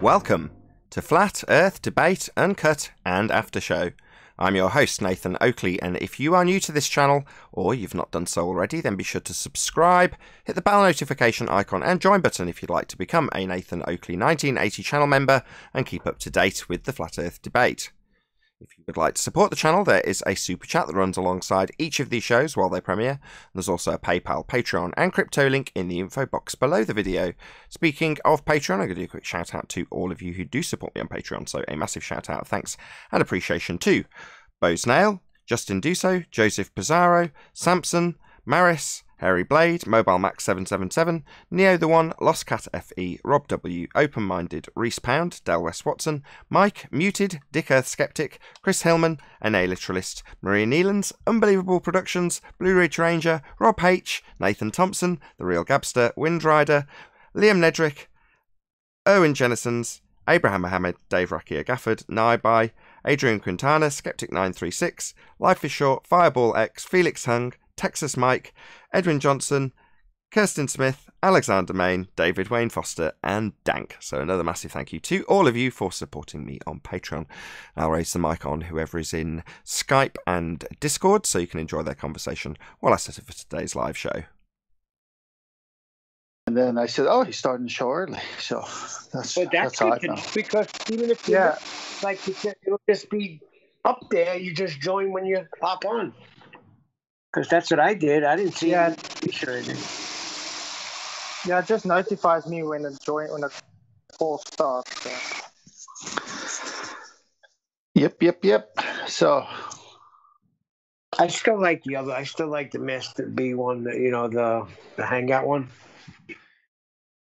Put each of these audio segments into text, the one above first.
Welcome to Flat Earth Debate, Uncut and After Show. I'm your host, Nathan Oakley, and if you are new to this channel, or you've not done so already, then be sure to subscribe, hit the bell notification icon and join button if you'd like to become a Nathan Oakley 1980 channel member and keep up to date with the Flat Earth Debate. If you would like to support the channel, there is a super chat that runs alongside each of these shows while they premiere. And there's also a PayPal, Patreon and crypto link in the info box below the video. Speaking of Patreon, I'm going to do a quick shout out to all of you who do support me on Patreon. So a massive shout out, thanks and appreciation to Bosnail, Justin Duso, Joseph Pizarro, Samson, Maris, Harry Blade, Mobile Max 777, Neo the One, Lost Cat FE, Rob W, Open Minded, Reese Pound, Del West Watson, Mike, Muted, Dick Earth Skeptic, Chris Hillman, An A-Literalist, Maria Nealons, Unbelievable Productions, Blue Ridge Ranger, Rob H, Nathan Thompson, The Real Gabster, Windrider, Liam Nedrick, Owen Jennisons, Abraham Mohammed, Dave Rakia Gafford, Naibai, Adrian Quintana, Skeptic 936, Life is Short, Fireball X, Felix Hung, Texas Mike, Edwin Johnson, Kirsten Smith, Alexander Main, David Wayne Foster, and Dank. So another massive thank you to all of you for supporting me on Patreon. I'll raise the mic on whoever is in Skype and Discord so you can enjoy their conversation while I set it for today's live show. And then I said, "Oh, he's starting the show early." So that's good how I know. Because even if you like you said, it'll just be up there. You just join when you pop on. Because that's what I did. I didn't see any picture in it. Yeah, it just notifies me when the call starts. So. Yep. So I still like the other. I still like the Master B one. The Hangout one.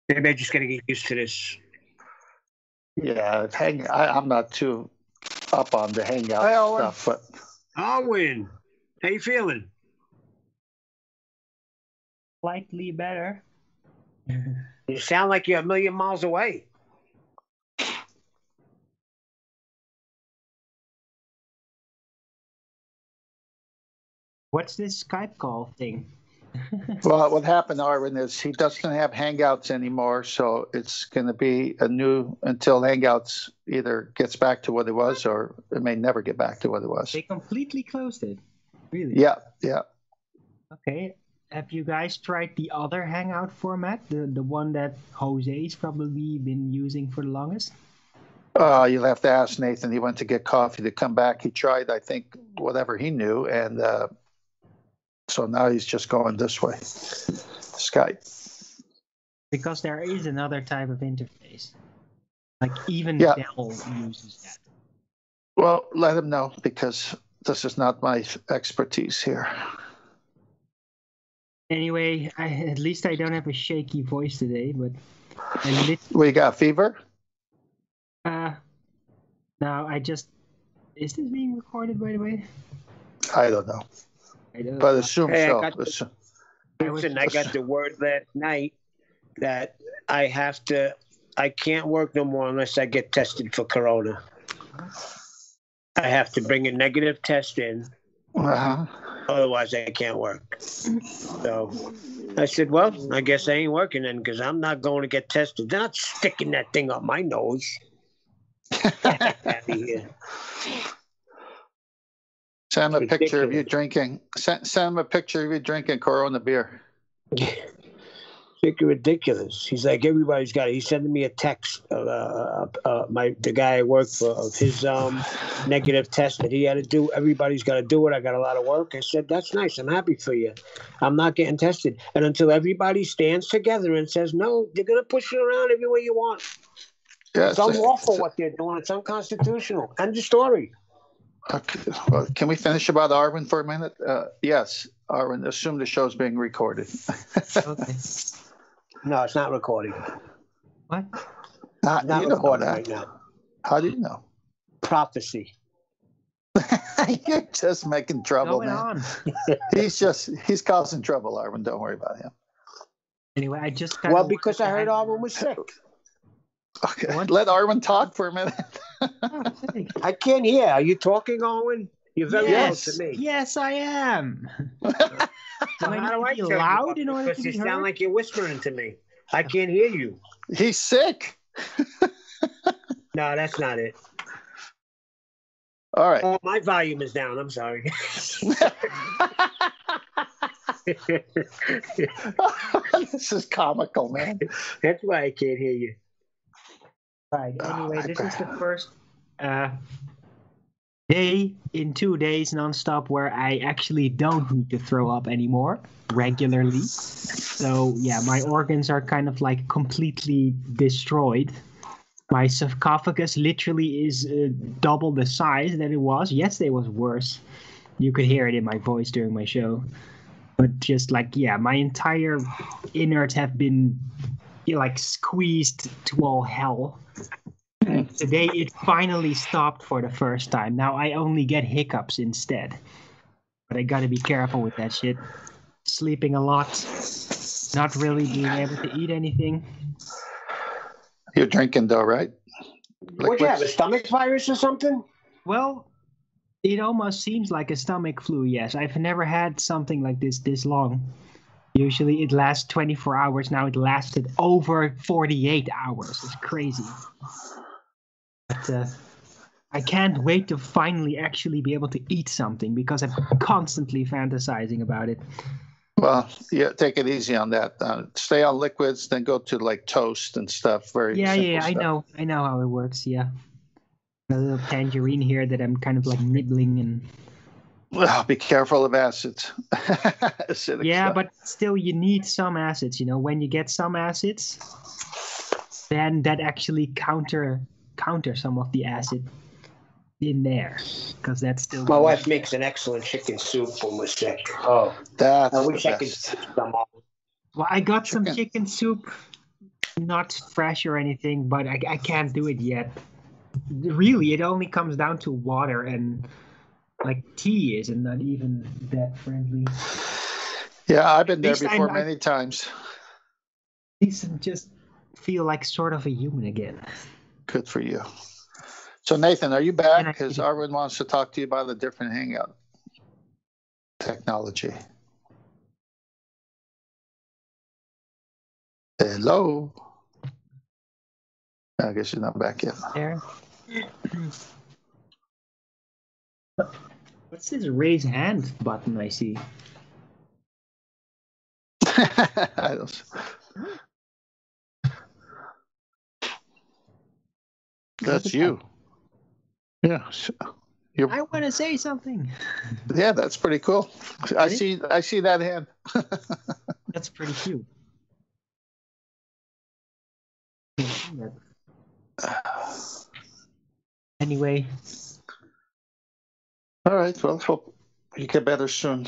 Maybe I just gotta get used to this. Yeah, I'm not too up on the Hangout stuff, but Owen, how you feeling? Slightly better. You sound like you're a million miles away. What's this Skype call thing? well, what happened, Arvin, is he doesn't have Hangouts anymore, so it's going to be until Hangouts either gets back to what it was or it may never get back to what it was. They completely closed it. Really? Yeah. Okay. Have you guys tried the other Hangout format, the one that Jose's probably been using for the longest? You'll have to ask Nathan. He went to get coffee to come back. He tried, I think, whatever he knew, and so now he's just going this way, Skype. Because there is another type of interface. Like even Dell uses that. Well, let him know because this is not my expertise here. Anyway, at least I don't have a shaky voice today, but Well, you got fever? No, is this being recorded, by the way? I don't know. But assume so. I got the word last night that I can't work no more unless I get tested for corona. I have to bring a negative test in. Otherwise, I can't work. So I said, well, I guess I ain't working then because I'm not going to get tested. They're not sticking that thing up my nose. Get out of here. Send him a picture of you drinking. Send him a picture of you drinking Corona beer. Think ridiculous. He's like, everybody's got it. He's sending me a text of the guy I work for of his negative test that he had to do. Everybody's got to do it. I got a lot of work. I said, that's nice. I'm happy for you. I'm not getting tested. And until everybody stands together and says, no, you're going to push it around every way you want. Yeah, it's unlawful what they're doing. It's unconstitutional. End of story. Okay. Well, can we finish about Arvin for a minute? Yes, Arvin, assume the show's being recorded. Okay. No, it's not recording. What? Not recording right now. How do you know? Prophecy. You're just making trouble, man. He's causing trouble, Arvin. Don't worry about him. Anyway, I just because I heard Arvin was sick. Okay, let Arvin talk for a minute. I can't hear. Are you talking, Owen? You're very close to me. Yes, I am. How do I be loud in order to be Because you heard? sound like you're whispering to me. I can't hear you. He's sick. No, that's not it. All right. Oh, my volume is down. I'm sorry. This is comical, man. That's why I can't hear you. Right. Anyway, this is the first day in 2 days nonstop where I actually don't need to throw up anymore regularly. So yeah, my organs are kind of like completely destroyed. My sarcophagus literally is double the size that it was. Yesterday was worse. You could hear it in my voice during my show. But just like, yeah, my entire innards have been like squeezed to all hell. And today it finally stopped for the first time. Now I only get hiccups instead. But I gotta be careful with that shit. Sleeping a lot. Not really being able to eat anything. You're drinking though, right? Would you have a stomach virus or something? Well, it almost seems like a stomach flu, yes. I've never had something like this long. Usually it lasts 24 hours. Now it lasted over 48 hours. It's crazy. But I can't wait to finally actually be able to eat something because I'm constantly fantasizing about it. Well, yeah, take it easy on that. Stay on liquids, then go to like toast and stuff. Very Yeah, simple I stuff. know how it works. Yeah, a little tangerine here that I'm kind of like nibbling and. Well, be careful of acids. Acidic Yeah, stuff. but still, you need some acids. You know, when you get some acids, then that actually counter some of the acid in there, because that's still. My wife makes an excellent chicken soup when we're sick. Oh, That's I wish the I could best. taste them all. Well, I got some Chicken. chicken soup, not fresh or anything, but I can't do it yet. Really, it only comes down to water and like tea is and not even that friendly. Yeah, I've been there least before I'm- many times. At least I just feel like sort of a human again. Good for you. So Nathan, are you And back? I- Because Arwin wants to talk to you about a different hangout technology. Hello. I guess you're not back yet. There. What's this raise hand button I see? I don't. That's you. Yeah. You're, I want to say something. yeah, that's pretty cool. I see that hand. That's pretty cute. Anyway, All right. Well, hope you get better soon.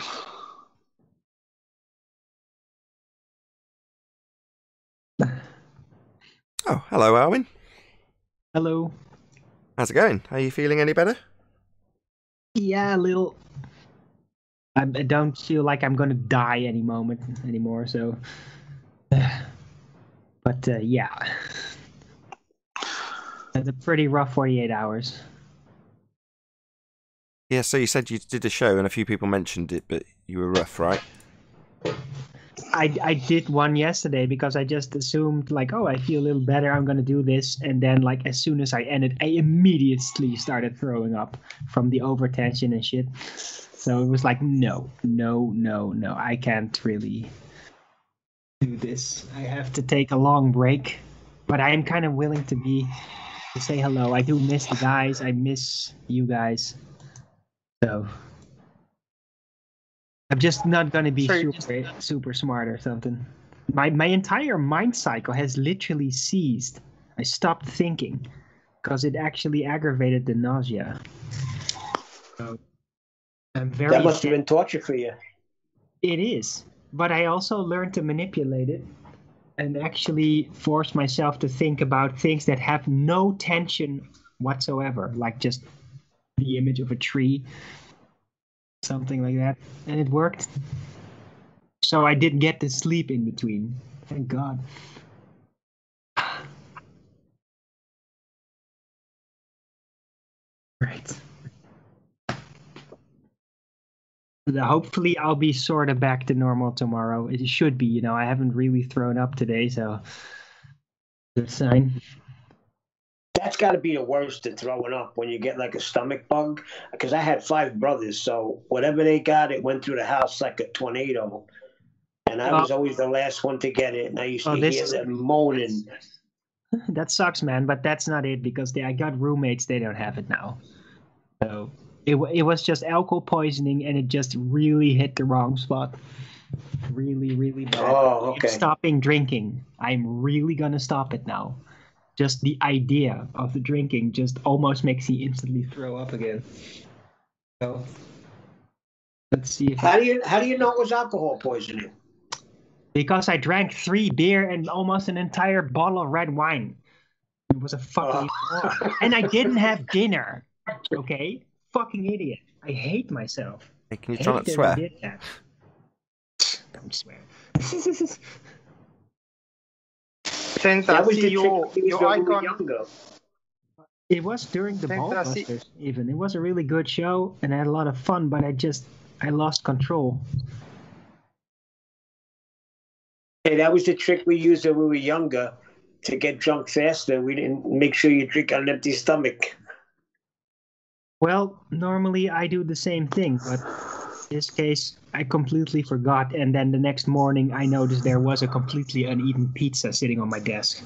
Oh, hello, Arwin. hello. How's it going? Are you feeling any better? Yeah, a little. I don't feel like I'm gonna die any moment anymore. So, but yeah, it's a pretty rough 48 hours. Yeah, so you said you did a show and a few people mentioned it, but you were rough, right? I did one yesterday because I just assumed like, oh, I feel a little better, I'm gonna do this, and then like as soon as I ended, I immediately started throwing up from the overtension and shit. So it was like, no, I can't really do this. I have to take a long break, but I am kind of willing to say hello. I do miss the guys. I miss you guys. So I'm just not gonna be super smart or something. My entire mind cycle has literally ceased. I stopped thinking because it actually aggravated the nausea. So I'm very. That must have been torture for you. It is, but I also learned to manipulate it and actually force myself to think about things that have no tension whatsoever, like just the image of a tree. Something like that, and it worked. So I did get to sleep in between. Thank God. Right. Hopefully I'll be sort of back to normal tomorrow. It should be, you know, I haven't really thrown up today, so good sign. That's got to be the worst than throwing up when you get like a stomach bug. Because I had 5 brothers, so whatever they got, it went through the house like a tornado. And I was always the last one to get it. And I used to hear them moaning. That sucks, man. But that's not it, because I got roommates. They don't have it now. So it was just alcohol poisoning, and it just really hit the wrong spot. Really, really bad. Oh, okay. I'm stopping drinking. I'm really gonna stop it now. Just the idea of the drinking just almost makes me instantly throw up again. So let's see. If how do you know it was alcohol poisoning? Because I drank 3 beer and almost an entire bottle of red wine. It was a fucking and I didn't have dinner. Okay, fucking idiot. I hate myself. Hey, can you try not to swear? Don't swear. Since I see your icon. It was during the Ballbusters even. It was a really good show and I had a lot of fun, but I lost control. Hey, that was the trick we used when we were younger to get drunk faster. We didn't make sure you drink on an empty stomach. Well, normally I do the same thing, but in this case, I completely forgot. And then the next morning, I noticed there was a completely uneaten pizza sitting on my desk,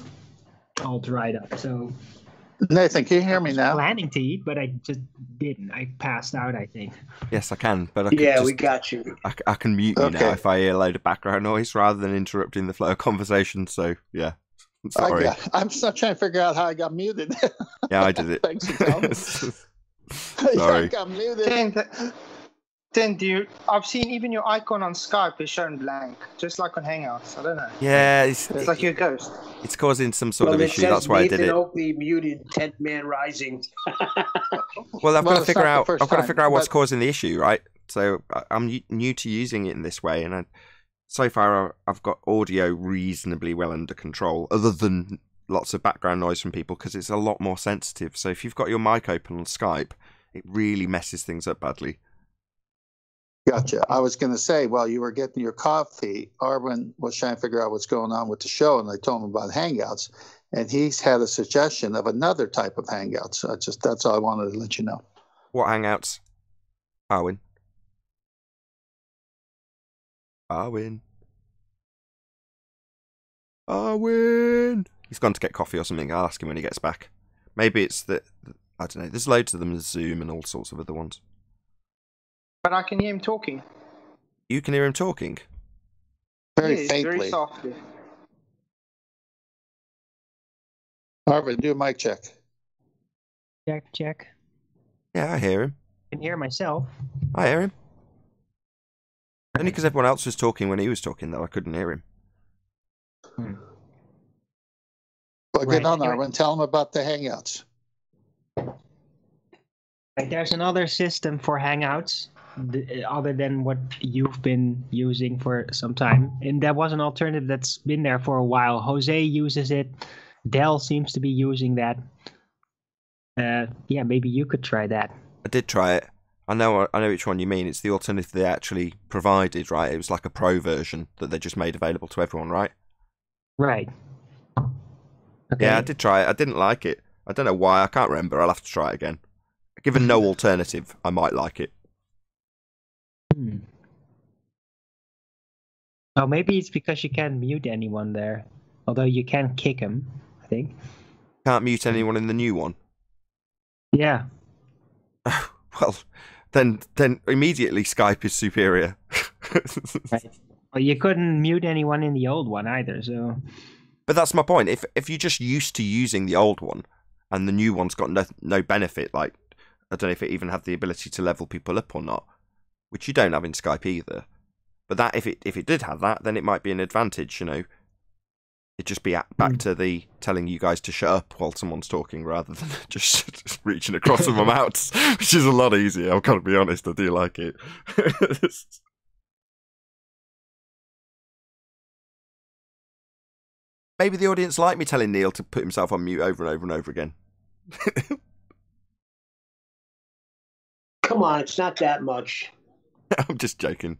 all dried up. So, Nathan, can you hear me now? Planning to eat, but I just didn't. I passed out, I think. Yes, I can. But we got you. I can mute you now if I hear a load of background noise rather than interrupting the flow of conversation. So, yeah. Sorry. I'm still trying to figure out how I got muted. Yeah, I did it. Thanks for telling me. Sorry. I got muted. Then I've seen even your icon on Skype is shown blank, just like on Hangouts. I don't know. Yeah, it's like you're a ghost. It's causing some sort of issue. That's why I did it. Nathan Oakley muted 10th Man Rising. Well, I've got to figure out what's causing the issue, right? So I'm new to using it in this way, and so far I've got audio reasonably well under control, other than lots of background noise from people, because it's a lot more sensitive. So if you've got your mic open on Skype, it really messes things up badly. Gotcha. I was going to say, while you were getting your coffee, Arwen was trying to figure out what's going on with the show, and I told him about Hangouts, and he's had a suggestion of another type of Hangouts. So that's all I wanted to let you know. What Hangouts? Arwen. He's gone to get coffee or something. I'll ask him when he gets back. Maybe it's I don't know. There's loads of them. There's Zoom and all sorts of other ones. But I can hear him talking. You can hear him talking? Very faintly. Very softly. Arwen, do a mic check. Check. Yeah, I hear him. I can hear myself. I hear him. Only because everyone else was talking when he was talking, though. I couldn't hear him. Well, get on, Arwen. Tell him about the Hangouts. There's another system for Hangouts other than what you've been using for some time. And that was an alternative that's been there for a while. Jose uses it. Dell seems to be using that. Yeah, maybe you could try that. I did try it. I know which one you mean. It's the alternative they actually provided, right? It was like a pro version that they just made available to everyone, right? Right. Okay. Yeah, I did try it. I didn't like it. I don't know why. I can't remember. I'll have to try it again. Given no alternative, I might like it. Oh, maybe it's because you can't mute anyone there. Although you can kick him, I think. Can't mute anyone in the new one? Yeah. Well, then immediately Skype is superior. Right. Well, you couldn't mute anyone in the old one either, so... But that's my point. If you're just used to using the old one, and the new one's got no benefit, like, I don't know if it even had the ability to level people up or not, which you don't have in Skype either. But that if it did have that, then it might be an advantage, you know. It'd just be back to the telling you guys to shut up while someone's talking rather than just reaching across with my mouth, which is a lot easier. I've got to be honest, I do like it. Maybe the audience like me telling Neil to put himself on mute over and over and over again. Come on, it's not that much. I'm just joking.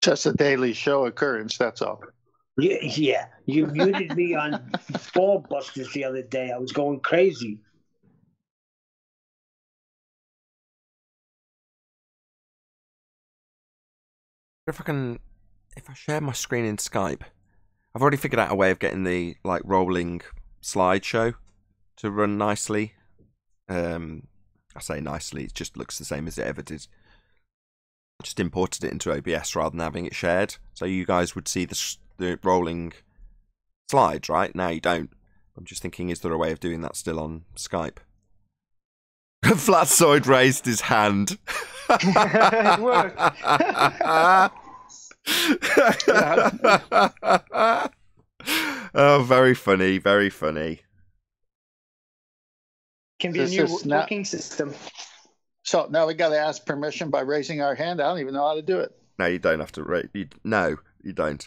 Just a daily show occurrence, that's all. Yeah. You muted me on Ball Busters the other day. I was going crazy. If I share my screen in Skype, I've already figured out a way of getting the like rolling slideshow to run nicely. I say nicely, it just looks the same as it ever did. I just imported it into OBS rather than having it shared, so you guys would see the rolling slides, right? Now you don't. I'm just thinking, is there a way of doing that still on Skype? Flatsoid raised his hand. It worked. Oh, very funny, very funny. Can be a new working system. So now we got to ask permission by raising our hand. I don't even know how to do it. No, you don't have to. No, you don't.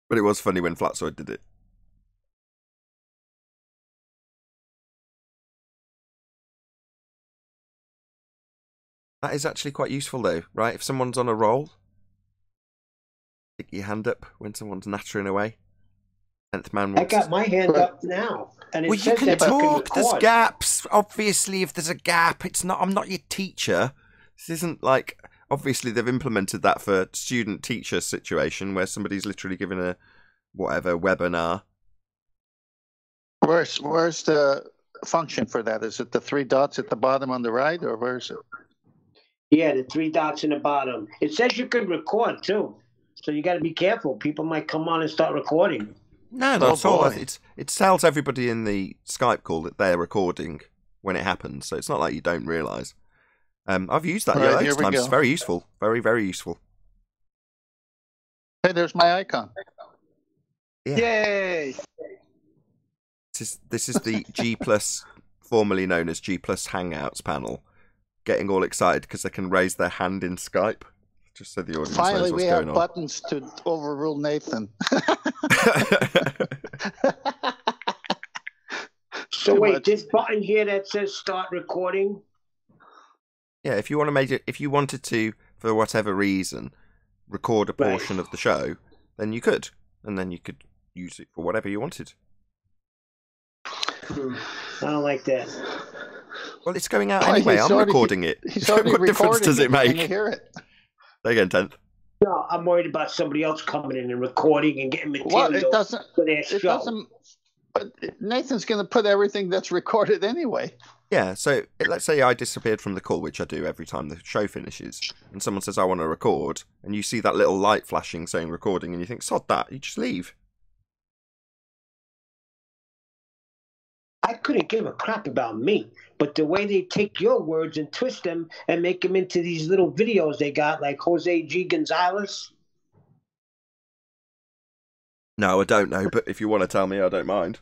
But it was funny when Flatsoid did it. That is actually quite useful, though, right? If someone's on a roll, stick your hand up when someone's nattering away. 10th man I got my hand up now. And well, you can talk. There's gaps. Obviously, if there's a gap, it's not. I'm not your teacher. This isn't like. Obviously, they've implemented that for student-teacher situation where somebody's literally given a whatever webinar. Where's the function for that? Is it the 3 dots at the bottom on the right, or where is it? Yeah, the 3 dots in the bottom. It says you can record too, so you got to be careful. People might come on and start recording. No, that's all. It tells everybody in the Skype call that they're recording when it happens, so it's not like you don't realise. I've used that loads of times. It's very useful. Very, very useful. Hey, there's my icon. Yeah. Yay! This is the G+, formerly known as G+ Hangouts panel, getting all excited because they can raise their hand in Skype. Just so the audience Finally, knows what's we going have on. buttons to overrule Nathan. So wait, this button here that says start recording? Yeah, if you want to make it, if you wanted to, for whatever reason, record a portion of the show, then you could, and then you could use it for whatever you wanted. I don't like that. Well, it's going out anyway. I'm recording it. What difference does it make? Can you hear it? Say again, 10th. No, I'm worried about somebody else coming in and recording and getting material Well, it doesn't. for their show. It doesn't. But Nathan's going to put everything that's recorded anyway. Yeah, so let's say I disappeared from the call, which I do every time the show finishes, and someone says, I want to record, and you see that little light flashing saying recording, and you think, sod that, you just leave. I couldn't give a crap about me, but the way they take your words and twist them and make them into these little videos they got, like Jose G. Gonzalez. No, I don't know, but if you want to tell me, I don't mind.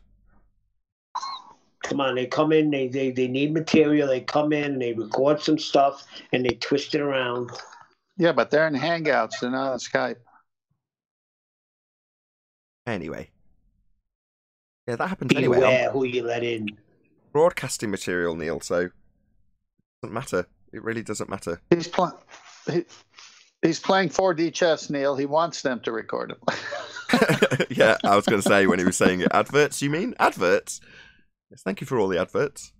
Come on, they come in, they need material, they come in, and they record some stuff, and they twist it around. Yeah, but they're in Hangouts, they're not on Skype. Anyway. Yeah, that happens Be anyway. aware who you let in. Broadcasting material, Neil, so it doesn't matter. It really doesn't matter. He's playing 4D chess, Neil. He wants them to record him. Yeah, I was going to say when he was saying it. Adverts, you mean? Adverts? Yes, thank you for all the adverts.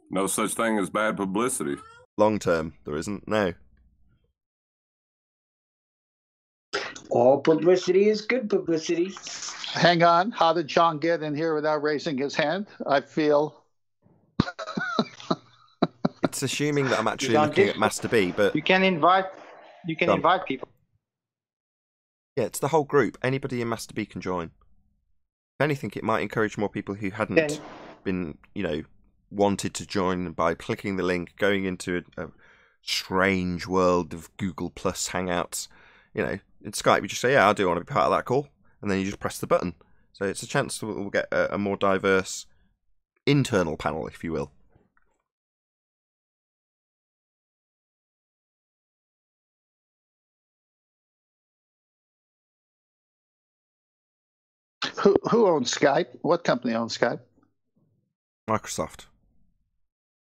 No such thing as bad publicity. Long term, there isn't. No. All publicity is good publicity. Hang on. How did John get in here without raising his hand? I feel... It's assuming that I'm actually looking at Master B, but... You can invite people. Yeah, it's the whole group. Anybody in Master B can join. If anything, it might encourage more people who hadn't been, wanted to join by clicking the link, going into a strange world of Google Plus Hangouts. In Skype, you just say, yeah, I do want to be part of that call. And then you just press the button. So it's a chance that we'll get a more diverse internal panel, if you will. Who owns Skype? What company owns Skype? Microsoft.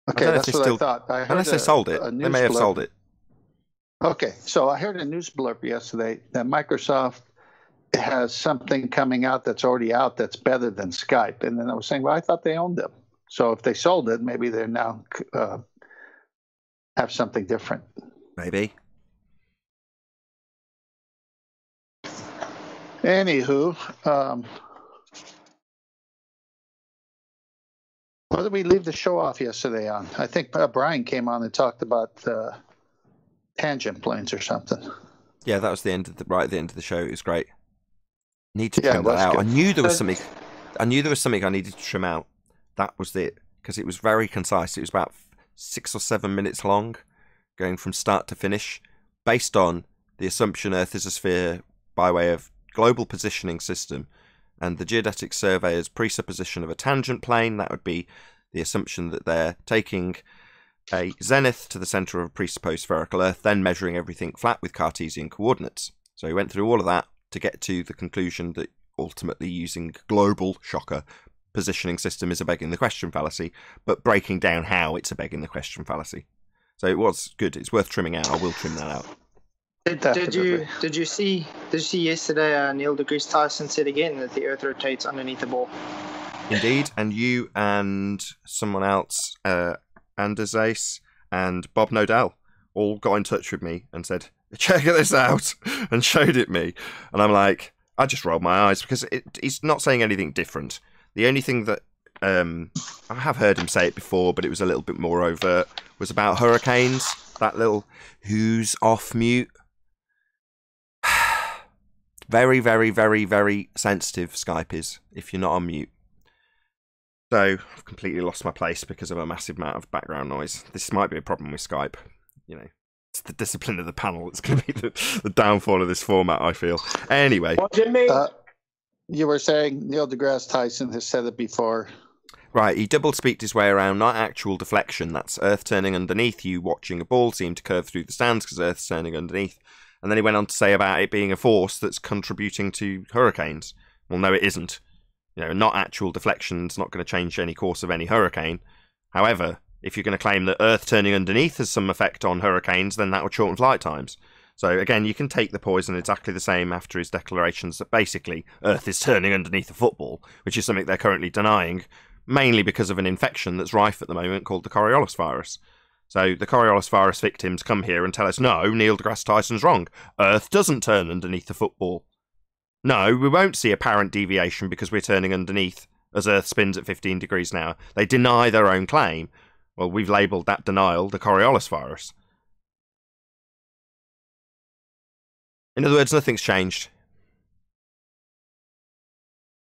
Okay, that's what I thought. Unless they sold it. They may have sold it. Okay, so I heard a news blurb yesterday that Microsoft has something coming out that's already out that's better than Skype. And then I was saying, well, I thought they owned them. So if they sold it, maybe they're now have something different. Maybe. Anywho, what did we leave the show off yesterday on? I think Brian came on and talked about tangent planes or something. Yeah, that was the end of right at the end of the show. It was great. Need to Yeah, trim that that's out. good. I knew there was something. I knew there was something I needed to trim out. That was it, because it was very concise. It was about 6 or 7 minutes long, going from start to finish, based on the assumption Earth is a sphere by way of global positioning system, and the geodetic surveyor's presupposition of a tangent plane. That would be the assumption that they're taking a zenith to the centre of a presupposed spherical Earth, then measuring everything flat with Cartesian coordinates. So he went through all of that to get to the conclusion that ultimately using global, shocker, positioning system is a begging the question fallacy, but breaking down how it's a begging the question fallacy. So it was good. It's worth trimming out. I will trim that out. Did you see yesterday Neil deGrasse Tyson said again that the Earth rotates underneath the ball? Indeed, and you and someone else, Anders Ace and Bob Nodell, all got in touch with me and said, check this out, and showed it me. And I'm like, I just rolled my eyes, because he's not saying anything different. The only thing that I have heard him say it before, but it was a little bit more overt, was about hurricanes. That little who's off mute. Very, very, very, very sensitive Skype is if you're not on mute. So I've completely lost my place because of a massive amount of background noise. This might be a problem with Skype. You know, it's the discipline of the panel that's going to be the downfall of this format, I feel. Anyway. What's it mean? You were saying Neil deGrasse Tyson has said it before. Right, he double-speaked his way around, not actual deflection. That's Earth turning underneath you, watching a ball seem to curve through the stands because Earth's turning underneath. And then he went on to say about it being a force that's contributing to hurricanes. Well, no, it isn't. You know, not actual deflection's not going to change any course of any hurricane. However, if you're going to claim that Earth turning underneath has some effect on hurricanes, then that would shorten flight times. So again, you can take the poison exactly the same after his declarations that basically Earth is turning underneath a football, which is something they're currently denying, mainly because of an infection that's rife at the moment called the Coriolis virus. So the Coriolis virus victims come here and tell us, no, Neil deGrasse Tyson's wrong. Earth doesn't turn underneath the football. No, we won't see apparent deviation because we're turning underneath as Earth spins at 15 degrees an hour. They deny their own claim. Well, we've labelled that denial the Coriolis virus. In other words, nothing's changed.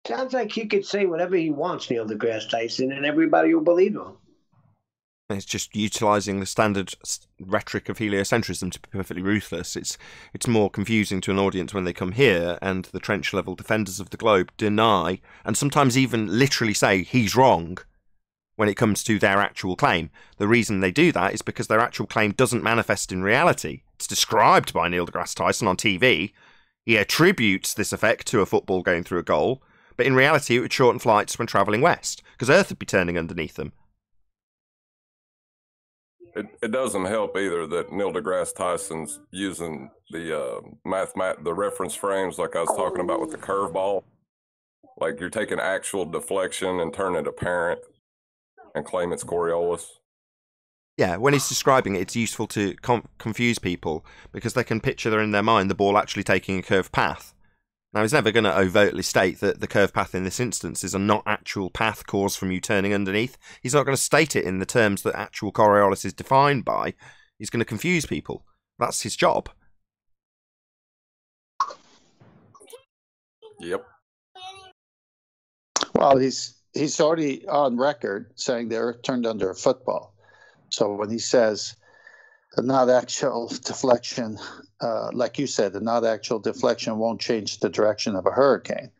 Sounds like he could say whatever he wants, Neil deGrasse Tyson, and everybody will believe him. It's just utilising the standard rhetoric of heliocentrism to be perfectly ruthless. It's more confusing to an audience when they come here and the trench-level defenders of the globe deny, and sometimes even literally say he's wrong when it comes to their actual claim. The reason they do that is because their actual claim doesn't manifest in reality. It's described by Neil deGrasse Tyson on TV. He attributes this effect to a football going through a goal, but in reality it would shorten flights when travelling west, because Earth would be turning underneath them. It doesn't help either that Neil deGrasse Tyson's using the the reference frames like I was talking about with the curveball. Like you're taking actual deflection and turning it apparent and claim it's Coriolis. Yeah, when he's describing it, it's useful to confuse people because they can picture in their mind the ball actually taking a curved path. Now, he's never going to overtly state that the curved path in this instance is a not actual path caused from you turning underneath. He's not going to state it in the terms that actual Coriolis is defined by. He's going to confuse people. That's his job. Yep. Well, he's already on record saying the Earth turned under a football. So when he says the not actual deflection, like you said, the not actual deflection won't change the direction of a hurricane.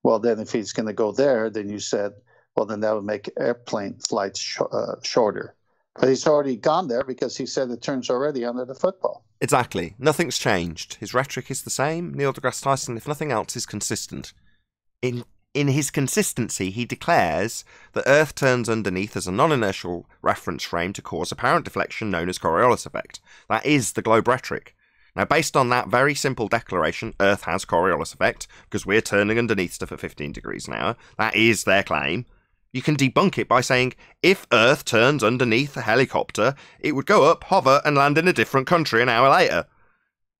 Well, then if he's going to go there, then you said, well, then that would make airplane flights shorter. But he's already gone there because he said it turns already under the football. Exactly. Nothing's changed. His rhetoric is the same. Neil deGrasse Tyson, if nothing else, is consistent. In in his consistency, he declares that Earth turns underneath as a non-inertial reference frame to cause apparent deflection known as Coriolis effect. That is the globe rhetoric. Now, based on that very simple declaration, Earth has Coriolis effect, because we're turning underneath stuff at 15 degrees an hour. That is their claim. You can debunk it by saying, if Earth turns underneath a helicopter, it would go up, hover, and land in a different country an hour later.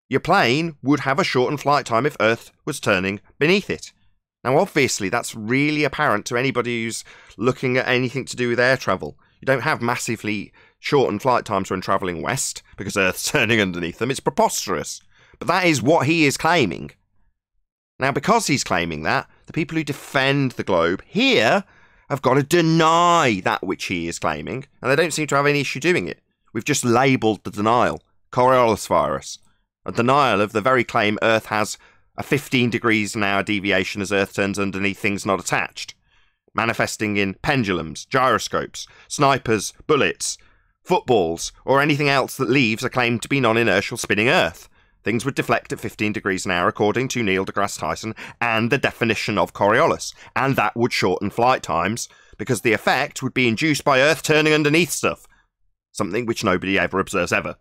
Your plane would have a shortened flight time if Earth was turning beneath it. Now, obviously, that's really apparent to anybody who's looking at anything to do with air travel. You don't have massively shortened flight times when travelling west, because Earth's turning underneath them. It's preposterous. But that is what he is claiming. Now, because he's claiming that, the people who defend the globe here have got to deny that which he is claiming, and they don't seem to have any issue doing it. We've just labelled the denial Coriolis virus, a denial of the very claim Earth has a 15 degrees an hour deviation as Earth turns underneath things not attached, manifesting in pendulums, gyroscopes, snipers, bullets, footballs, or anything else that leaves a claim to be non-inertial spinning Earth. Things would deflect at 15 degrees an hour according to Neil deGrasse Tyson and the definition of Coriolis, and that would shorten flight times because the effect would be induced by Earth turning underneath stuff, something which nobody ever observes ever.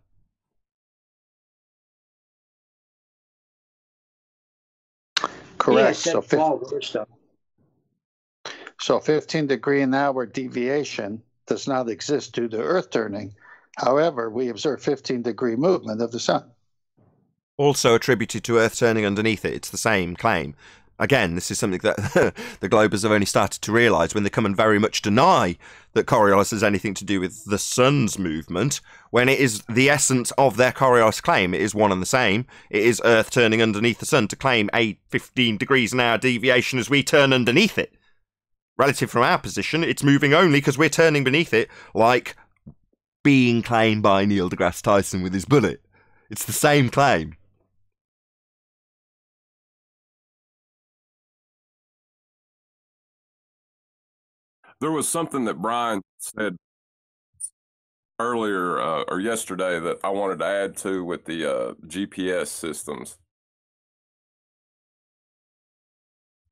Correct. Yes, So 15 degree an hour deviation does not exist due to Earth turning. However, we observe 15 degree movement of the sun. Also attributed to Earth turning underneath it. It's the same claim. Again, this is something that the Globers have only started to realise when they come and very much deny that Coriolis has anything to do with the sun's movement, when it is the essence of their Coriolis claim. It is one and the same. It is Earth turning underneath the sun to claim a 15 degrees an hour deviation as we turn underneath it. Relative from our position, it's moving only because we're turning beneath it, like being claimed by Neil deGrasse Tyson with his bullet. It's the same claim. There was something that Brian said earlier or yesterday that I wanted to add to with the GPS systems.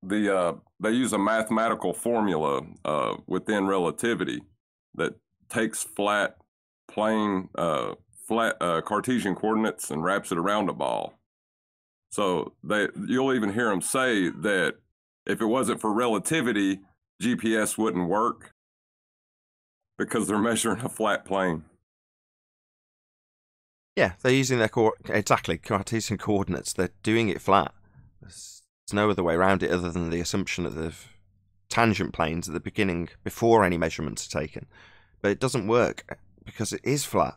They use a mathematical formula within relativity that takes flat Cartesian coordinates and wraps it around a ball. So you'll even hear them say that if it wasn't for relativity, GPS wouldn't work because they're measuring a flat plane. Yeah, they're using their Cartesian coordinates. They're doing it flat. There's no other way around it other than the assumption of the tangent planes at the beginning before any measurements are taken. But it doesn't work because it is flat.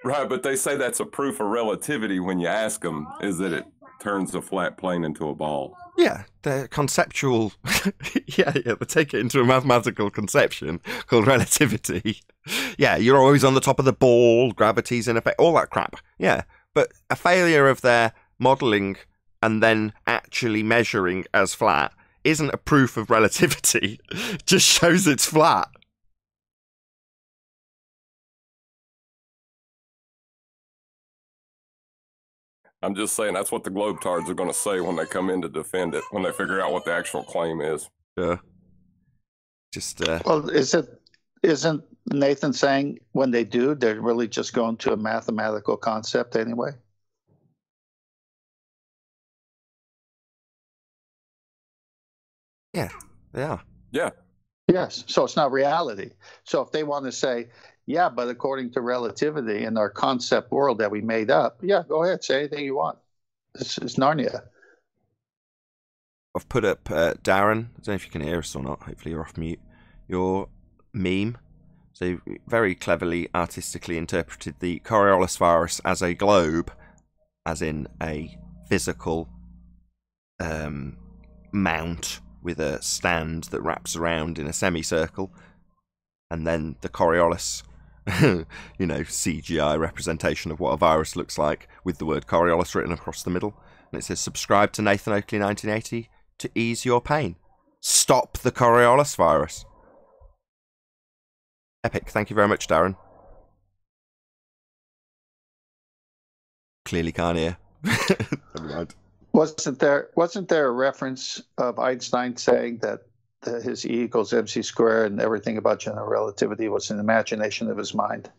Right, but they say that's a proof of relativity when you ask them, is that it turns a flat plane into a ball. Yeah, they're conceptual. yeah, they take it into a mathematical conception called relativity. Yeah, you're always on the top of the ball, gravity's in effect, all that crap. Yeah, but a failure of their modelling and then actually measuring as flat isn't a proof of relativity. It just shows it's flat. I'm just saying that's what the Globetards are going to say when they come in to defend it, when they figure out what the actual claim is. Yeah. Just Well, isn't Nathan saying when they do, they're really just going to a mathematical concept anyway? Yeah, they are. Yeah. Yes. So it's not reality. So if they want to say, yeah, but according to relativity in our concept world that we made up, yeah, go ahead, say anything you want. This is Narnia. I've put up, Darren, I don't know if you can hear us or not, hopefully you're off mute, your meme. So very cleverly, artistically interpreted the Coriolis virus as a globe, as in a physical mount with a stand that wraps around in a semicircle, and then the Coriolis, CGI representation of what a virus looks like, with the word Coriolis written across the middle. And it says, subscribe to Nathan Oakley 1980 to ease your pain. Stop the Coriolis virus. Epic. Thank you very much, Darren. Clearly can't hear. Never mind. Wasn't there a reference of Einstein saying that his E equals mc squared and everything about general relativity was an imagination of his mind?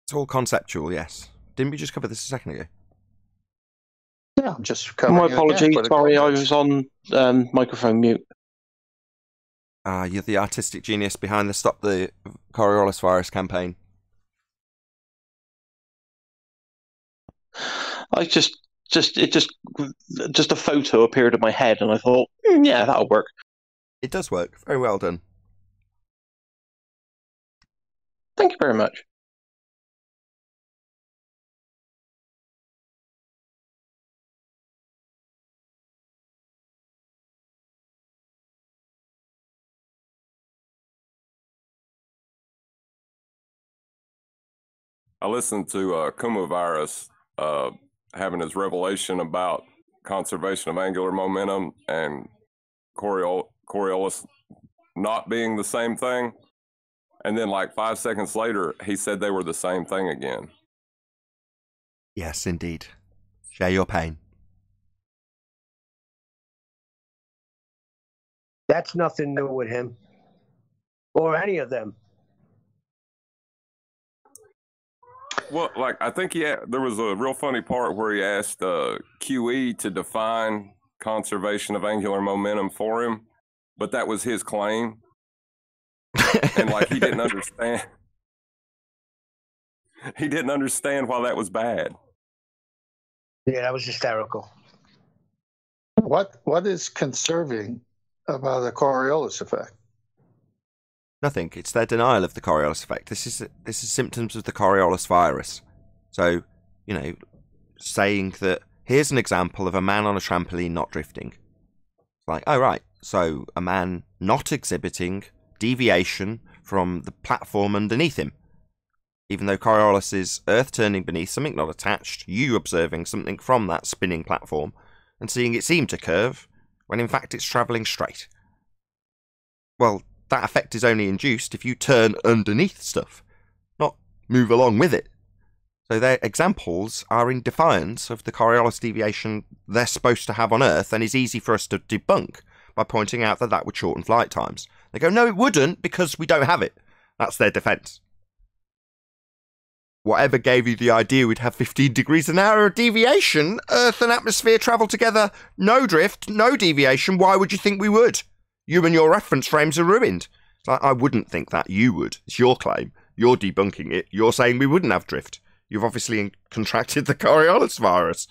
It's all conceptual, yes. Didn't we just cover this a second ago? Yeah, I'm just covering My it again apologies, for the sorry, I context. was on microphone mute. You're the artistic genius behind the Stop the Coriolis Virus campaign. Just a photo appeared in my head, and I thought, yeah, that'll work. It does work. Very well done. Thank you very much. I listened to Kuma Virus having his revelation about conservation of angular momentum and Coriolis not being the same thing. And then like 5 seconds later, he said they were the same thing again. Yes, indeed. Share your pain. That's nothing new with him. Or any of them. Well, like, I think there was a real funny part where he asked QE to define conservation of angular momentum for him, but that was his claim. And like, he didn't understand. He didn't understand why that was bad. Yeah, that was hysterical. What is conserving about the Coriolis effect? Nothing. It's their denial of the Coriolis effect. This is symptoms of the Coriolis virus. So, saying that here's an example of a man on a trampoline not drifting. It's like, oh right, so a man not exhibiting deviation from the platform underneath him. Even though Coriolis is Earth turning beneath something not attached, you observing something from that spinning platform and seeing it seem to curve when in fact it's travelling straight. Well, that effect is only induced if you turn underneath stuff, not move along with it. So their examples are in defiance of the Coriolis deviation they're supposed to have on Earth, and is easy for us to debunk by pointing out that that would shorten flight times. They go, no, it wouldn't, because we don't have it. That's their defence. Whatever gave you the idea we'd have 15 degrees an hour of deviation? Earth and atmosphere travel together, no drift, no deviation. Why would you think we would? You and your reference frames are ruined. I wouldn't think that. You would. It's your claim. You're debunking it. You're saying we wouldn't have drift. You've obviously contracted the Coriolis virus.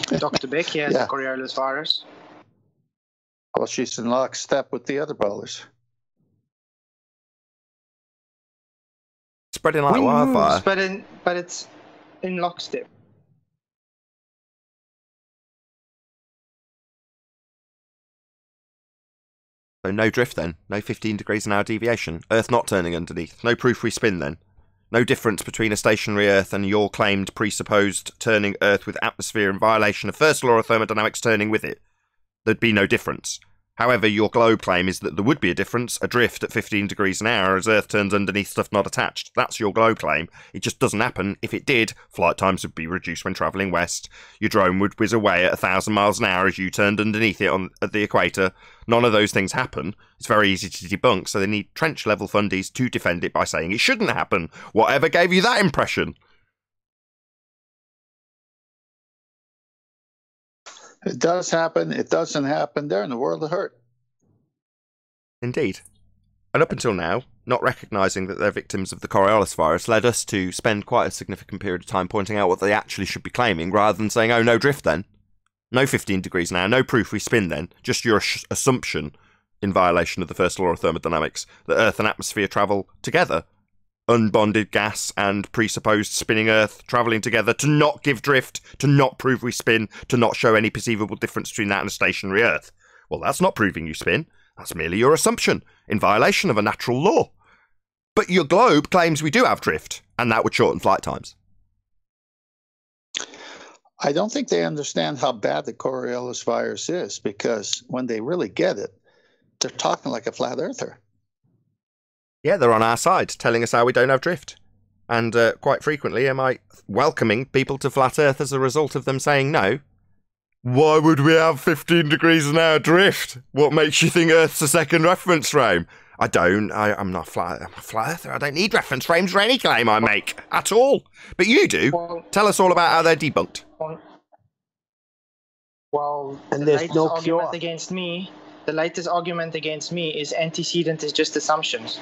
Dr. Becky has the Coriolis virus. Well, she's in lockstep with the other bowlers. Spreading like wildfire. But it's in lockstep. So no drift then, no 15 degrees an hour deviation, Earth not turning underneath, no proof we spin then. No difference between a stationary Earth and your claimed presupposed turning Earth with atmosphere in violation of first law of thermodynamics turning with it. There'd be no difference. However, your globe claim is that there would be a difference, a drift at 15 degrees an hour as Earth turns underneath stuff not attached. That's your globe claim. It just doesn't happen. If it did, flight times would be reduced when travelling west. Your drone would whiz away at 1,000 miles an hour as you turned underneath it at the equator. None of those things happen. It's very easy to debunk, so they need trench-level fundies to defend it by saying it shouldn't happen. Whatever gave you that impression? It does happen. It doesn't happen. They're in the world of hurt. Indeed. And up until now, not recognising that they're victims of the Coriolis virus led us to spend quite a significant period of time pointing out what they actually should be claiming, rather than saying, oh, no drift then. No 15 degrees an hour, no proof we spin then. Just your assumption, in violation of the first law of thermodynamics, that Earth and atmosphere travel together. Unbonded gas and presupposed spinning Earth travelling together to not give drift, to not prove we spin, to not show any perceivable difference between that and a stationary Earth. Well, that's not proving you spin. That's merely your assumption, in violation of a natural law. But your globe claims we do have drift, and that would shorten flight times. I don't think they understand how bad the Coriolis virus is, because when they really get it, they're talking like a flat earther. Yeah, they're on our side, telling us how we don't have drift. And quite frequently, am I welcoming people to flat Earth as a result of them saying no? Why would we have 15 degrees an hour drift? What makes you think Earth's a second reference frame? I don't. I'm not I'm a flat earther. I don't need reference frames for any claim I make at all. But you do. Well, Tell us all about how they're debunked. Well, And the there's latest no argument cure. against me. The latest argument against me is antecedent is just assumptions.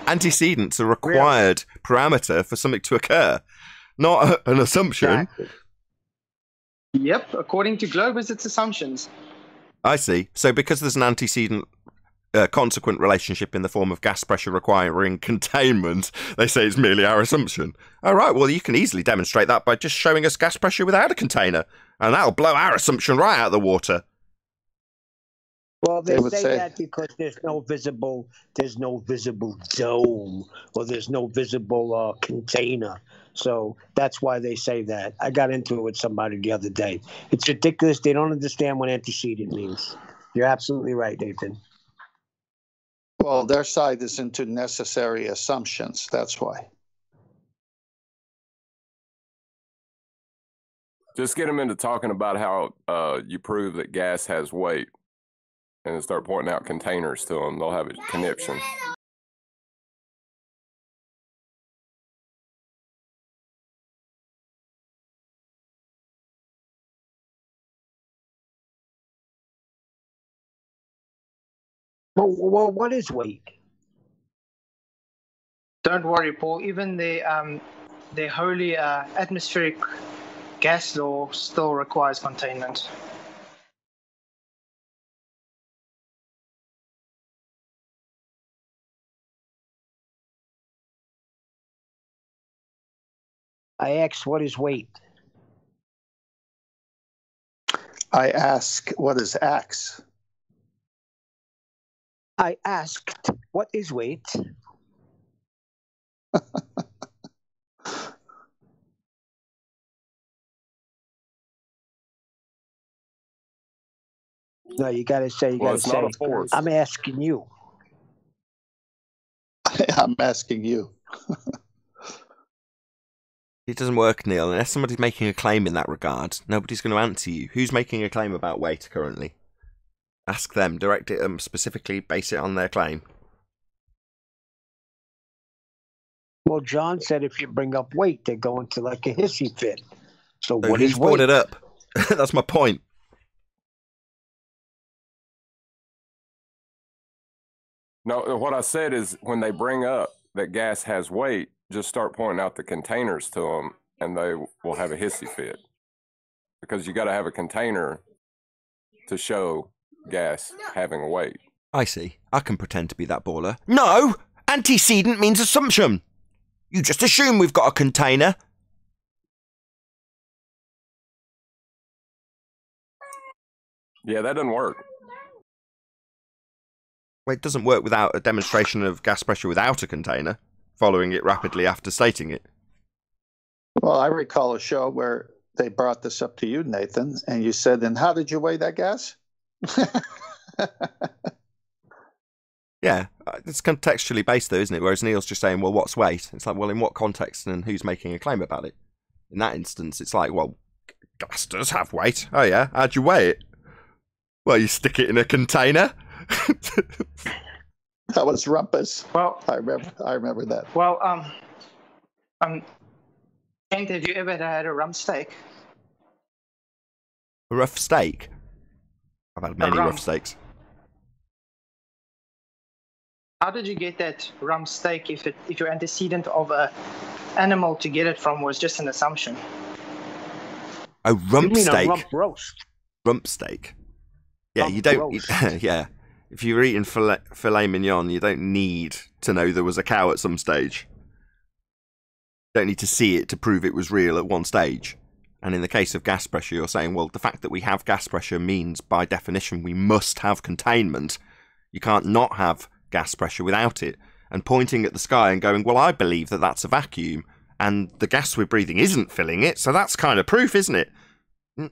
Antecedents are a required parameter for something to occur, not an assumption. Exactly. Yep, according to Globus, it's assumptions. I see. So because there's an antecedent consequent relationship in the form of gas pressure requiring containment, they say it's merely our assumption. All right, well, you can easily demonstrate that by just showing us gas pressure without a container, and that'll blow our assumption right out of the water. Well, they would say say- that because there's no visible dome, or there's no visible container. So that's why they say that. I got into it with somebody the other day. It's ridiculous. They don't understand what antecedent means. You're absolutely right, Nathan. Well, their side is into necessary assumptions. That's why. Just get them into talking about how you prove that gas has weight, and then start pointing out containers to them. They'll have a conniption. Well, what is weight? Don't worry, Paul. Even the holy atmospheric gas law still requires containment. I asked, what is weight? I ask, what is X? I asked, what is weight? No, you gotta say, Well, it's not a force. I'm asking you. I'm asking you. It doesn't work, Neil. Unless somebody's making a claim in that regard, nobody's going to answer you. Who's making a claim about weight currently? Ask them. Direct it specifically. Base it on their claim. Well, John said if you bring up weight, they go into like a hissy fit. So what who's is brought weight? it up? That's my point. No, what I said is when they bring up that gas has weight, just start pointing out the containers to them, and they will have a hissy fit. Because you got to have a container to show gas having weight. I see. I can pretend to be that baller. No! Antecedent means assumption. You just assume we've got a container. Yeah, that doesn't work. Well, it doesn't work without a demonstration of gas pressure without a container, following it rapidly after stating it. Well, I recall a show where they brought this up to you, Nathan, and you said, and how did you weigh that gas? Yeah, it's contextually based though, isn't it? Whereas Neil's just saying, well, what's weight? It's like, well, in what context and who's making a claim about it? In that instance, it's like, well, gas does have weight. Oh yeah, how'd you weigh it? Well, you stick it in a container. That was rumpus. Well, I remember that. well, Hank, have you ever had a rump steak? A rough steak? I've had many rough steaks. How did you get that rump steak if your antecedent of a animal to get it from was just an assumption? A rump You mean steak? a rump roast? Rump steak. Yeah, Rump you don't. roast. Yeah, if you're eating filet mignon, you don't need to know there was a cow at some stage. You don't need to see it to prove it was real at one stage. And in the case of gas pressure, you're saying, well, the fact that we have gas pressure means, by definition, we must have containment. You can't not have gas pressure without it. And pointing at the sky and going, well, I believe that that's a vacuum, and the gas we're breathing isn't filling it, so that's kind of proof, isn't it?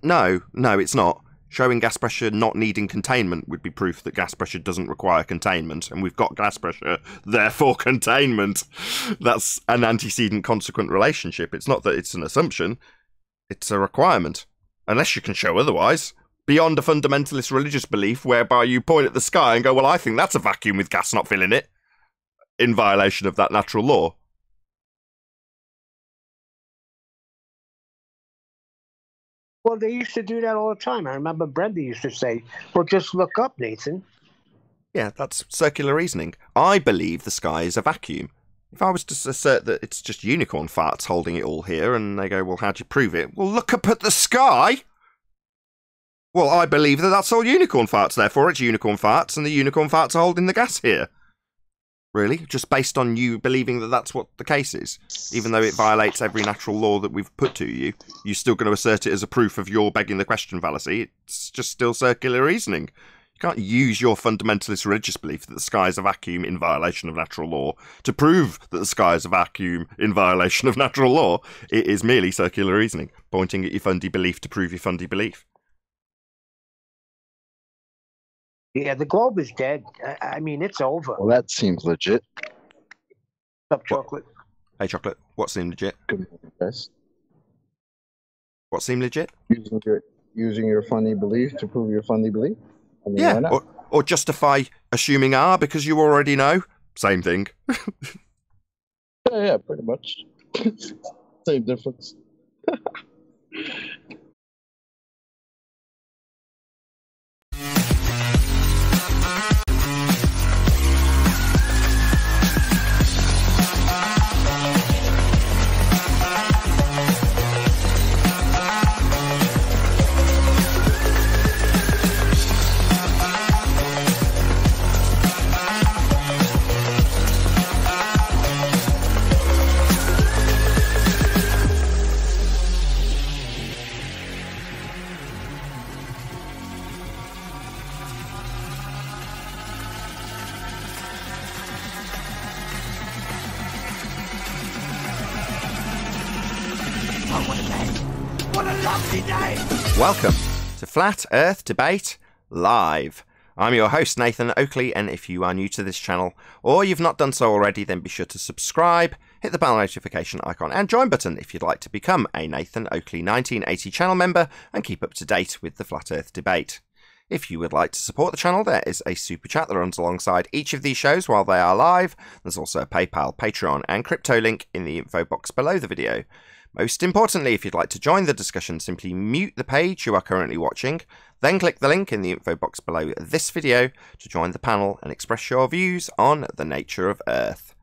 No, it's not. Showing gas pressure not needing containment would be proof that gas pressure doesn't require containment, and we've got gas pressure, therefore containment. That's an antecedent-consequent relationship. It's not that it's an assumption, it's a requirement. Unless you can show otherwise. Beyond a fundamentalist religious belief whereby you point at the sky and go, well, I think that's a vacuum with gas not filling it, in violation of that natural law. Well, they used to do that all the time. I remember Brenda used to say, well, just look up, Nathan. Yeah, that's circular reasoning. I believe the sky is a vacuum. If I was to assert that it's just unicorn farts holding it all here, and they go, well, how do you prove it? Well, look up at the sky! Well, I believe that that's all unicorn farts, therefore it's unicorn farts, and the unicorn farts are holding the gas here. Really? Just based on you believing that that's what the case is? Even though it violates every natural law that we've put to you, you're still going to assert it as a proof of your begging the question fallacy? It's just still circular reasoning. You can't use your fundamentalist religious belief that the sky is a vacuum in violation of natural law to prove that the sky is a vacuum in violation of natural law. It is merely circular reasoning, pointing at your fundy belief to prove your fundy belief. Yeah, the globe is dead. I mean, it's over. Well, that seems legit. What's up, Chocolate? Hey, Chocolate, what seemed legit? Good morning, guys. What seemed legit? Using your funny belief to prove your funny belief. I mean, Yeah, why not? or justify assuming R because you already know. Same thing. Yeah, pretty much. Same difference. Welcome to Flat Earth Debate Live. I'm your host, Nathan Oakley, and if you are new to this channel, or you've not done so already, then be sure to subscribe, hit the bell notification icon and join button if you'd like to become a Nathan Oakley 1980 channel member and keep up to date with the Flat Earth debate. If you would like to support the channel, there is a super chat that runs alongside each of these shows while they are live. There's also a PayPal, Patreon and crypto link in the info box below the video. Most importantly, if you'd like to join the discussion, simply mute the page you are currently watching, then click the link in the info box below this video to join the panel and express your views on the nature of Earth.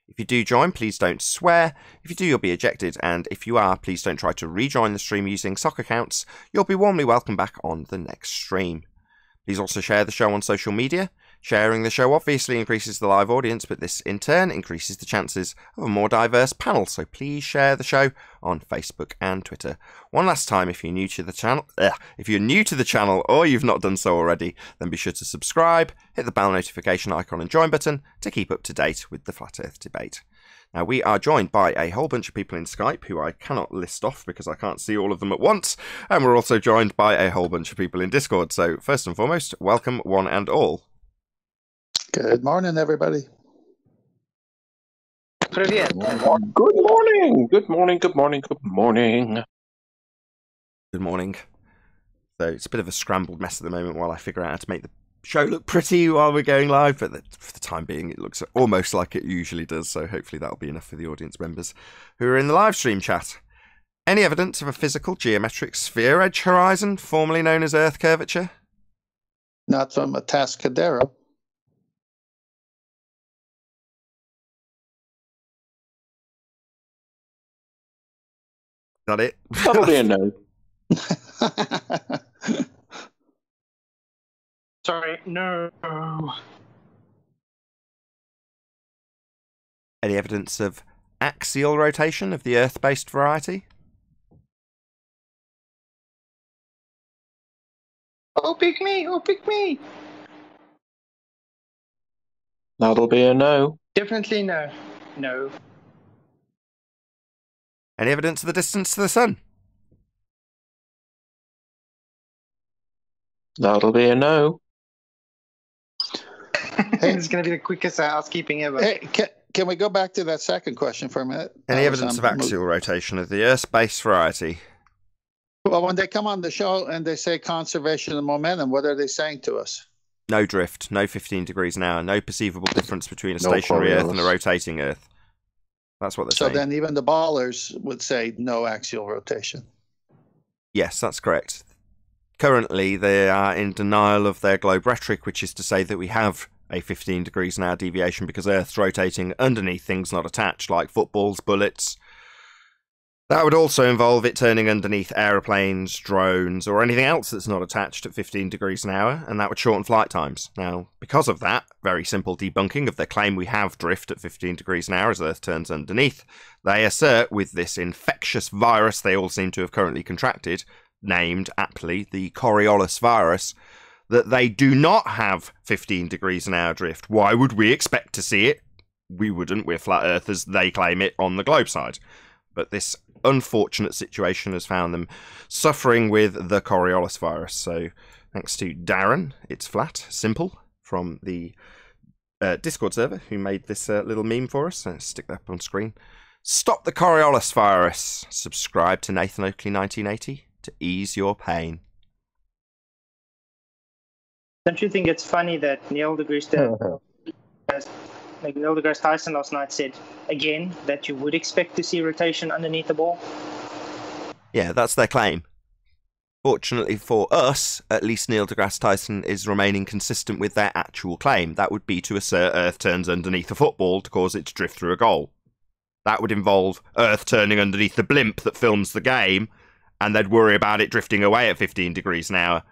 If you do join, please don't swear. If you do, you'll be ejected, and if you are, please don't try to rejoin the stream using sock accounts. You'll be warmly welcome back on the next stream. Please also share the show on social media. Sharing the show obviously increases the live audience, but this in turn increases the chances of a more diverse panel, so please share the show on Facebook and Twitter. One last time, if you're new to the channel, or you've not done so already, then be sure to subscribe, hit the bell notification icon and join button to keep up to date with the Flat Earth debate. Now, we are joined by a whole bunch of people in Skype who I cannot list off because I can't see all of them at once, and we're also joined by a whole bunch of people in Discord. So first and foremost, welcome one and all. Good morning, everybody. Привет. Good morning. Good morning. Good morning. Good morning. Good morning. So it's a bit of a scrambled mess at the moment while I figure out how to make the show look pretty while we're going live, but for the time being it looks almost like it usually does, so hopefully that'll be enough for the audience members who are in the live stream chat. Any evidence of a physical geometric sphere edge horizon, formerly known as Earth curvature? Not from Atascadero. Is that it? That'll be a no. Sorry, no. Any evidence of axial rotation of the Earth-based variety? Oh, pick me! Oh, pick me! That'll be a no. Definitely no. No. Any evidence of the distance to the sun? That'll be a no. It's going to be the quickest housekeeping ever. Hey, can we go back to that second question for a minute? Any evidence of axial rotation of the Earth's base variety? Well, when they come on the show and they say conservation of momentum, what are they saying to us? No drift, no 15 degrees an hour, no perceivable difference between a stationary Earth and a rotating Earth. That's what they're saying. So then even the ballers would say no axial rotation. Yes, that's correct. Currently, they are in denial of their globe rhetoric, which is to say that we have a 15 degrees an hour deviation because Earth's rotating underneath things not attached, like footballs, bullets. That would also involve it turning underneath aeroplanes, drones, or anything else that's not attached at 15 degrees an hour, and that would shorten flight times. Now, because of that very simple debunking of their claim we have drift at 15 degrees an hour as Earth turns underneath, they assert with this infectious virus they all seem to have currently contracted, named aptly the Coriolis virus, that they do not have 15 degrees an hour drift. Why would we expect to see it? We wouldn't. We're flat earthers. They claim it on the globe side. But this unfortunate situation has found them suffering with the Coriolis virus. So thanks to Darren, it's flat, simple, from the Discord server, who made this little meme for us. Let's stick that up on screen. Stop the Coriolis virus. Subscribe to Nathan Oakley 1980 to ease your pain. Don't you think it's funny that Neil deGrasse Tyson last night said again that you would expect to see rotation underneath the ball? Yeah, that's their claim. Fortunately for us, at least Neil deGrasse Tyson is remaining consistent with their actual claim. That would be to assert Earth turns underneath a football to cause it to drift through a goal. That would involve Earth turning underneath the blimp that films the game, and they'd worry about it drifting away at 15 degrees an hour.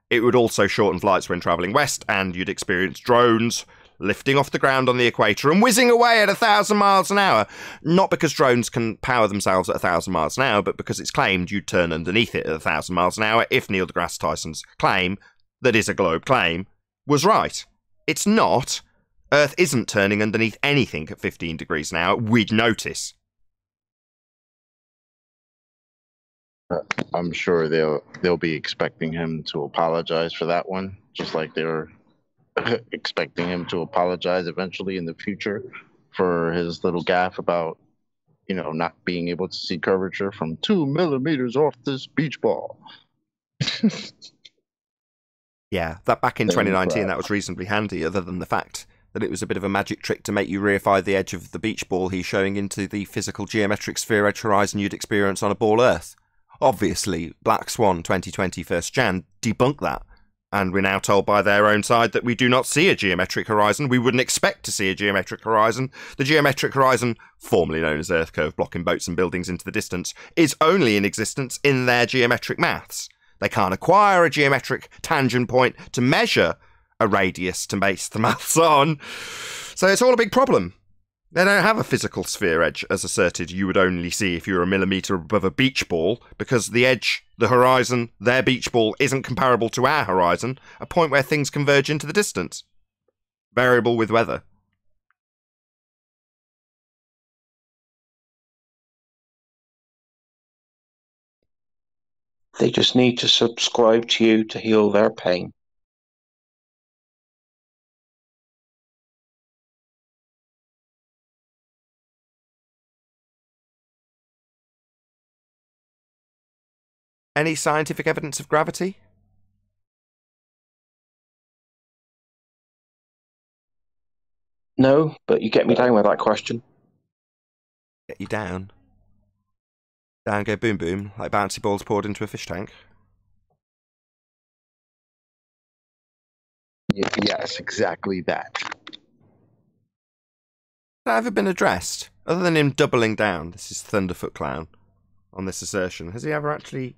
It would also shorten flights when travelling west, and you'd experience drones lifting off the ground on the equator and whizzing away at 1,000 miles an hour. Not because drones can power themselves at 1,000 miles an hour, but because it's claimed you'd turn underneath it at 1,000 miles an hour if Neil deGrasse Tyson's claim, that is a globe claim, was right. It's not. Earth isn't turning underneath anything at 15 degrees an hour. We'd notice. I'm sure they'll be expecting him to apologize for that one, just like they're expecting him to apologize eventually in the future for his little gaffe about, not being able to see curvature from 2 millimeters off this beach ball. Yeah, that back in 2019, that was reasonably handy, other than the fact that it was a bit of a magic trick to make you reify the edge of the beach ball he's showing into the physical geometric sphere edge horizon you'd experience on a ball Earth. Obviously, Black Swan 2020 1st Jan debunked that, and we're now told by their own side that we do not see a geometric horizon. We wouldn't expect to see a geometric horizon. The geometric horizon, formerly known as Earth curve blocking boats and buildings into the distance, is only in existence in their geometric maths. They can't acquire a geometric tangent point to measure a radius to base the maths on. So it's all a big problem. They don't have a physical sphere edge, as asserted you would only see if you were a millimetre above a beach ball, because the edge, the horizon, their beach ball isn't comparable to our horizon, a point where things converge into the distance. Variable with weather. They just need to subscribe to you to heal their pain. Any scientific evidence of gravity? No, but you get me down with that question. Get you down. Down go boom boom, like bouncy balls poured into a fish tank. Yes, exactly that. Has that ever been addressed? Other than him doubling down, this is Thunderfoot Clown, on this assertion. Has he ever actually